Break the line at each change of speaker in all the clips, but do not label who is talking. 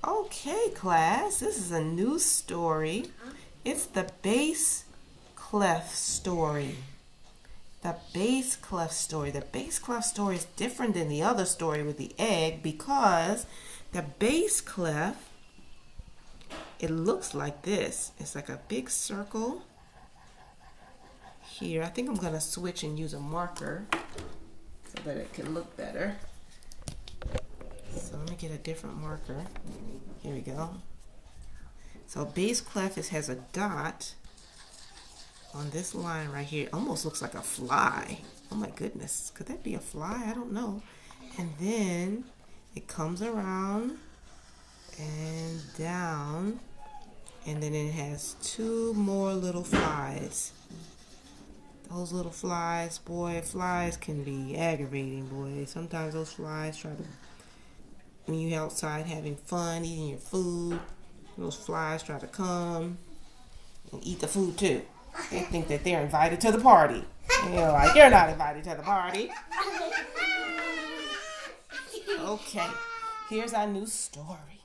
Okay, class, this is a new story. It's the base clef story. The base clef story. The base clef story is different than the other story with the egg because the base clef, it looks like this. It's like a big circle here. I think I'm going to switch and use a marker so that it can look better. So let me get a different marker. Here we go. So base clef has a dot on this line right here. It almost looks like a fly. Oh my goodness. Could that be a fly? I don't know. And then it comes around and down. And then it has two more little flies. Those little flies, boy, flies can be aggravating, boy. Sometimes those flies try to, when you're outside having fun, eating your food, those flies try to come and eat the food too. They think that they're invited to the party. And you're like, you're not invited to the party. Okay, here's our new story.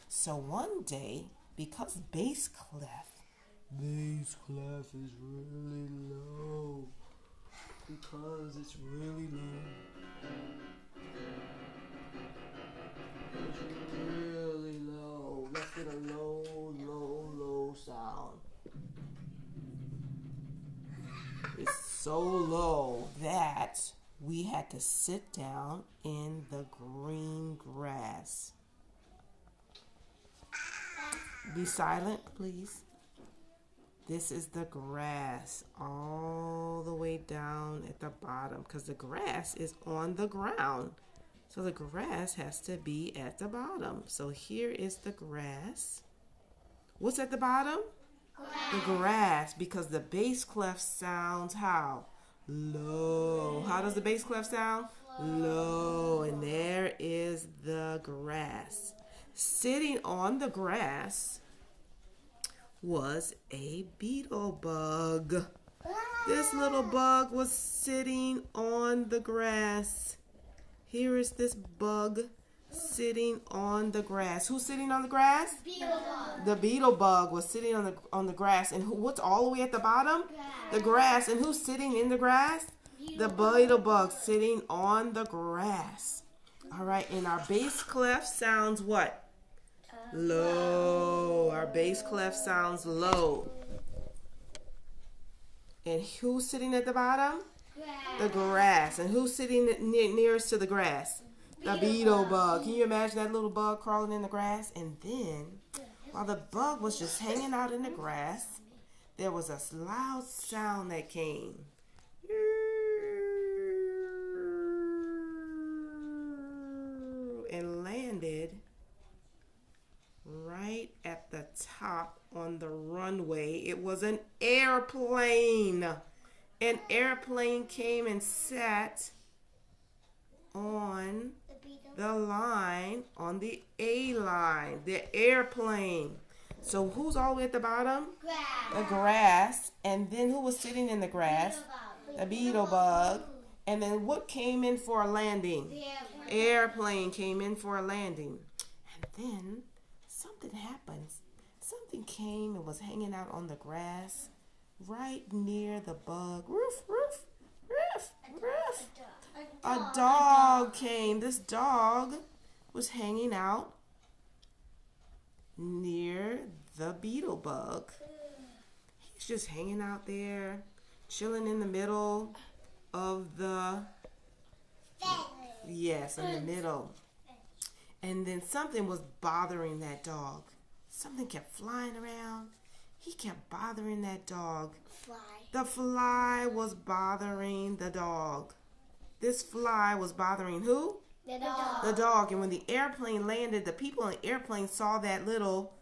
So one day, because base clef is really low. Because it's really low. It's really low. Let's get a low sound. It's so low that we had to sit down in the green grass. Be silent, please. This is the grass all the way down at the bottom because the grass is on the ground. So the grass has to be at the bottom. So here is the grass. What's at the bottom? Grass. The grass, because the base clef sounds how? Low. How does the base clef sound? Low. And there is the grass. Sitting on the grass was a beetle bug. This little bug was sitting on the grass. Here is this bug sitting on the grass. Who's sitting on the grass?
Beetle bug.
The beetle bug was sitting on the grass. And what's all the way at the bottom?
Grass.
The grass. And who's sitting in the grass? The beetle bug sitting on the grass. All right, and our base clef sounds what? Low. Our base clef sounds low. And who's sitting at the bottom? The grass. And who's sitting nearest to the grass? The beetle bug. Can you imagine that little bug crawling in the grass? And then, while the bug was just hanging out in the grass, there was a loud sound that came. And landed right at the top on the runway. It was an airplane. An airplane came and sat on the line, on the A line, the airplane. So who's all the way at the bottom?
Grass.
The grass. And then who was sitting in the grass? The beetle bug. And then what came in for a landing?
The
Airplane came in for a landing. And then something happened. Something came and was hanging out on the grass right near the bug. Roof, roof, roof, roof. A dog came. This dog was hanging out near the beetle bug. He's just hanging out there, chilling in the middle of the, yes, in the middle. And then something was bothering that dog. Something kept flying around. He kept bothering that dog.
fly.
The fly was bothering the dog. This fly was bothering who?
The dog.
The dog. And when the airplane landed, the people in the airplane saw that little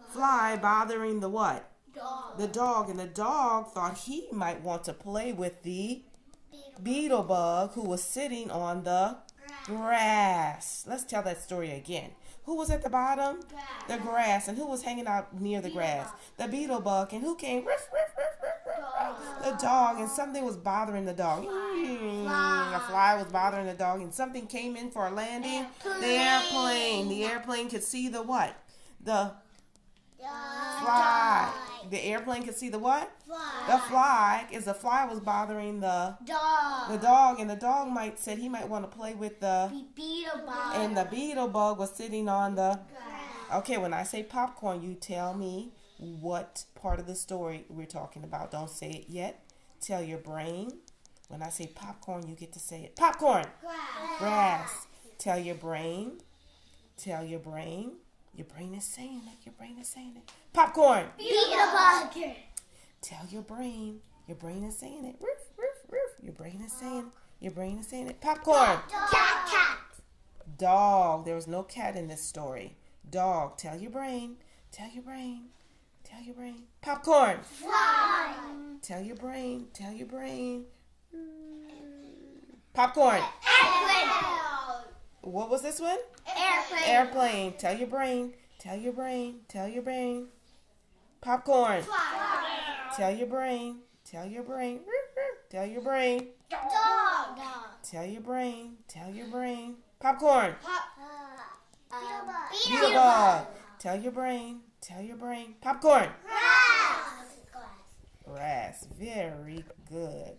fly bothering the what?
Dog.
The dog. And the dog thought he might want to play with the beetle bug who was sitting on the grass. Let's tell that story again. Who was at the bottom?
Grass.
The grass. And who was hanging out near the grass? The beetle bug. And who came? Riff, riff, riff, riff, riff, The dog, and something was bothering the dog. A fly was bothering the dog, and something came in for a landing. The airplane. The airplane could see the what? The fly. The airplane could see the what? The fly. Is the fly was bothering the dog, and the dog said he might want to play with the
beetle bug.
And the beetle bug was sitting on the Okay, when I say popcorn, you tell me what part of the story we're talking about. Don't say it yet. Tell your brain. When I say popcorn, you get to say it. Popcorn. Grass. Tell your brain. Tell your brain. Your brain is saying it. Your brain is saying it. Popcorn.
Beetle bug.
Tell your brain. Your brain is saying it. Roof, roof, roof. Your brain is saying it. Your brain is saying it. Popcorn.
Cat.
Dog. There was no cat in this story. Dog. Tell your brain. Tell your brain. Tell your brain. Popcorn.
Fly.
Tell your brain. Tell your brain. Popcorn.
Airplane.
What was this one?
Airplane.
Airplane. Tell your brain. Tell your brain. Tell your brain. Popcorn.
Fly.
Tell your brain. Tell your brain. Tell your brain.
Dog.
Tell your brain. Tell your brain. Popcorn.
Beetle
bug. Tell your brain. Tell your brain. Popcorn.
Grass.
Grass. Very good.